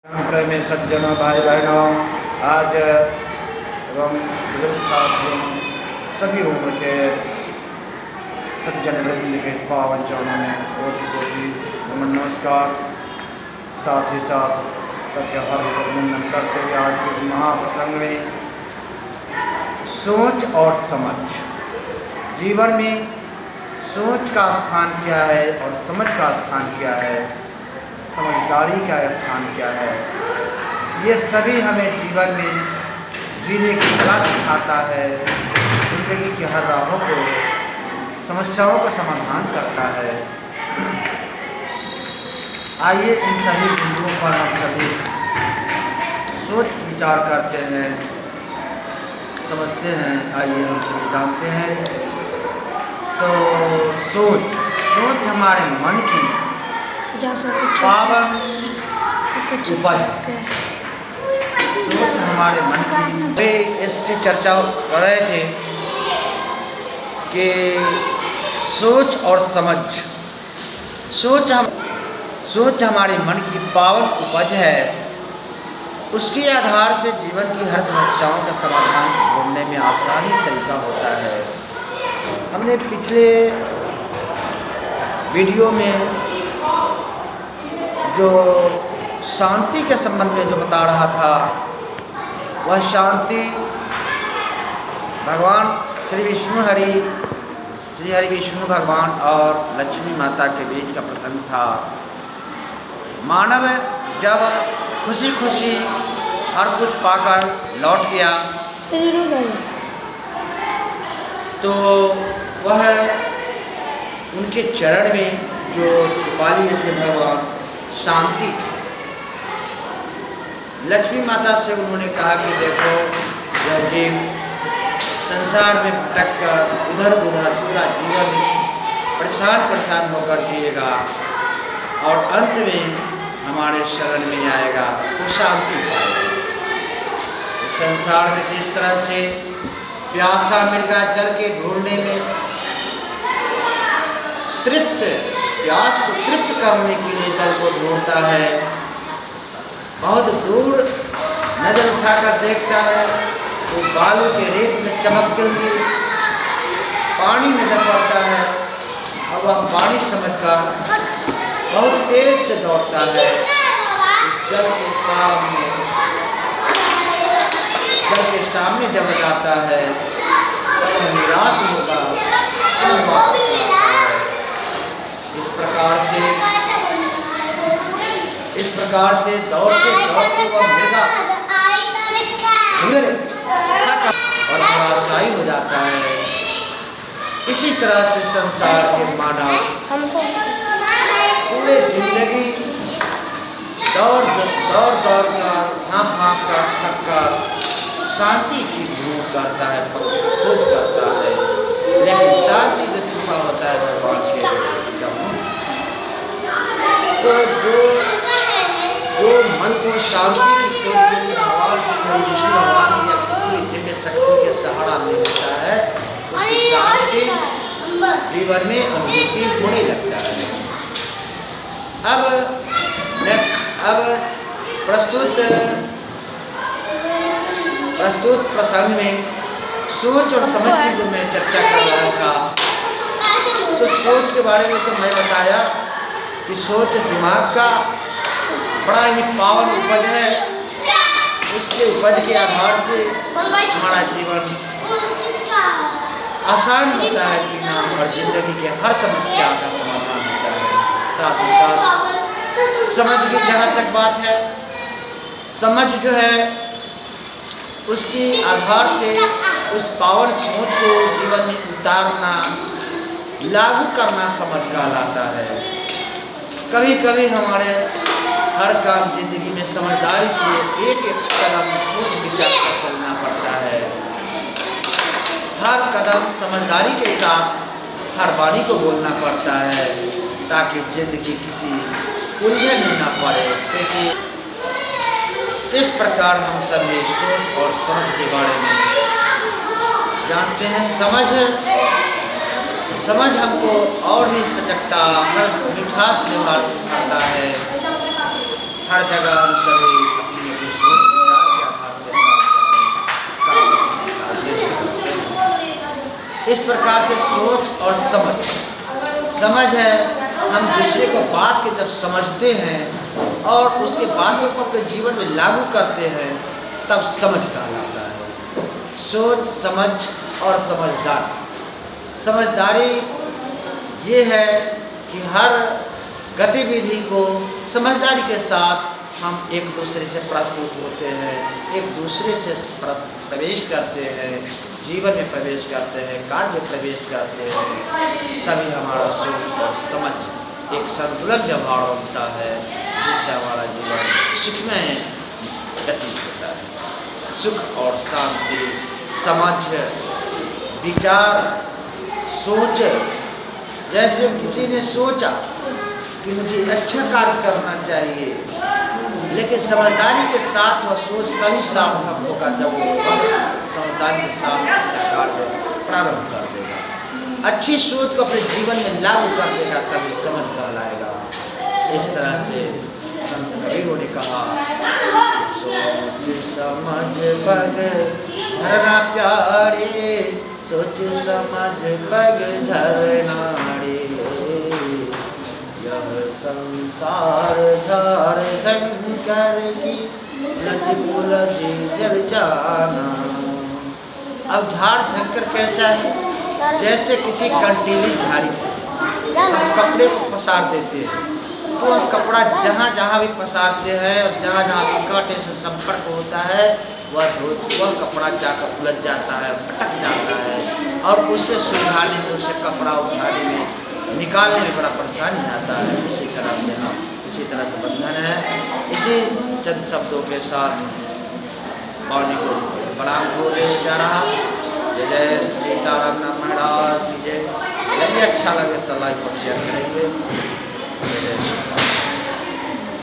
प्रेमी सज्जनों, भाई बहनों, आज एवं बुजुर्ग साथियों, सभी उम्र के सज्जन वृंद के पावन चरणों में कोटि कोटि नमन नमस्कार। साथ ही साथ सबके हार्दिक अभिनंदन करते हुए आज के महाप्रसंग में सोच और समझ, जीवन में सोच का स्थान क्या है और समझ का स्थान क्या है, समझदारी का स्थान क्या है, ये सभी हमें जीवन में जीने की कला सिखाता है। जिंदगी की हर राहों को, समस्याओं का समाधान करता है। आइए इन सभी बिंदुओं पर हम सभी सोच विचार करते हैं, समझते हैं। आइए हम सभी जानते हैं। तो सोच हमारे मन की पावन उपज, सोच हमारे मन की। इसकी चर्चा कर रहे थे कि सोच और समझ, सोच हमारे मन की पावन उपज है। उसके आधार से जीवन की हर समस्याओं का समाधान ढूंढने में आसानी तरीका होता है। हमने पिछले वीडियो में जो शांति के संबंध में जो बता रहा था, वह शांति भगवान श्री हरि विष्णु भगवान और लक्ष्मी माता के बीच का प्रसंग था। मानव जब खुशी खुशी हर कुछ पाकर लौट गया तो वह उनके चरण में जो छुपा लिए थे भगवान शांति थी। लक्ष्मी माता से उन्होंने कहा कि देखो, यह जीव संसार में भटक कर इधर उधर पूरा जीवन परेशान होकर जिएगा और अंत में हमारे शरण में आएगा तो शांति पाएगा। संसार में जिस तरह से प्यासा मृगा जल के ढूंढने में प्यास को तृप्त करने के लिए जल को ढूंढता है, बहुत दूर नजर उठाकर देखता है तो बालू के रेत में चमकते हुए पानी नजर पड़ता है और वह पानी समझकर बहुत तेज से दौड़ता है। जल के सामने जब जाता है तब वह निराश होकर वापस आता है। इस प्रकार से दौड़ते दौड़ते वह मृगा और धराशायी हो जाता है। इसी तरह से संसार के मानव पूरे जिंदगी दौड़ कर हाँफ कर थक कर शांति की ढूंढ करता है, खोज करता है, लेकिन शांति जो छुपा होता है भगवान के तो जो मन को शांति की खोज के लिए भगवान श्री विष्णु भगवान या किसी भी दिव्य शक्ति के सहारा ले लेता है, उसकी शांति जीवन में अनुभूति होने लगता है। अब प्रस्तुत प्रसंग में सोच और समझ की जो मैं चर्चा कर रहा था, तो सोच के बारे में तो मैं बताया कि सोच दिमाग का बड़ा ही पावन उपज है। उसके उपज के आधार से हमारा जीवन आसान होता है जीना और जिंदगी के हर समस्या का समाधान होता है। साथ ही साथ समझ की जहाँ तक बात है, समझ जो है उसके आधार से उस पावन सोच को जीवन में उतारना, लागू करना समझ कहलाता है। कभी कभी हमारे हर काम जिंदगी में समझदारी से एक एक कदम सोच विचार कर चलना पड़ता है। हर कदम समझदारी के साथ हर वाणी को बोलना पड़ता है ताकि जिंदगी किसी उलझन में न पड़े। इस प्रकार हम सभी सोच और समझ के बारे में जानते हैं। समझ हमको और भी सजगता, हर मिठास व्यवहार सिखाता है। हर जगह हम सभी इस प्रकार से सोच और समझ, समझ है हम दूसरे को बात के जब समझते हैं और उसके बातों को अपने जीवन में लागू करते हैं तब समझ कहलाता है। सोच, समझ और समझदारी। समझदारी ये है कि हर गतिविधि को समझदारी के साथ हम एक दूसरे से प्रस्तुत होते हैं, एक दूसरे से प्रवेश करते हैं, जीवन में प्रवेश करते हैं, कार्य में प्रवेश करते हैं, तभी हमारा सोच और समझ एक संतुलन व्यवहार होता है, जिससे हमारा जीवन सुखमय व्यतीत होता है। सुख और शांति, समझ, विचार, सोच। जैसे किसी ने सोचा कि मुझे अच्छा कार्य करना चाहिए, लेकिन समझदारी के साथ वह सोच तभी सार्थक होगा जब वो समझदारी के साथ कार्य प्रारंभ कर देगा, अच्छी सोच को अपने जीवन में लागू कर देगा, तभी समझ कहलाएगा। इस तरह से संत कबीर ने कहा, सोच समझ पग धरना प्यारे, सोच समझ पग धरनाड़े, यह संसार झाड़ झंकर की उलझ उलझ जल जाना। अब झाड़ झंकर कैसा है? जैसे किसी कंटीली झाड़ी हम कपड़े को पसार देते हैं तो वह कपड़ा जहाँ जहाँ भी पसारते हैं और जहाँ जहाँ भी कांटे से संपर्क होता है वह कपड़ा जाकर उलझ जाता है, फटक जाता है और उससे सुलझाने में, उससे कपड़ा उठाने में, निकालने में बड़ा परेशानी आता है। इसी तरह से हम इसी तरह से बंधन है। इसी चंद शब्दों के साथ वाणी को प्रणाम बोले जा रहा। जय जय सीताराम महाराज की जय। यदि अच्छा लगे तो लाइक और शेयर करेंगे। जय जय।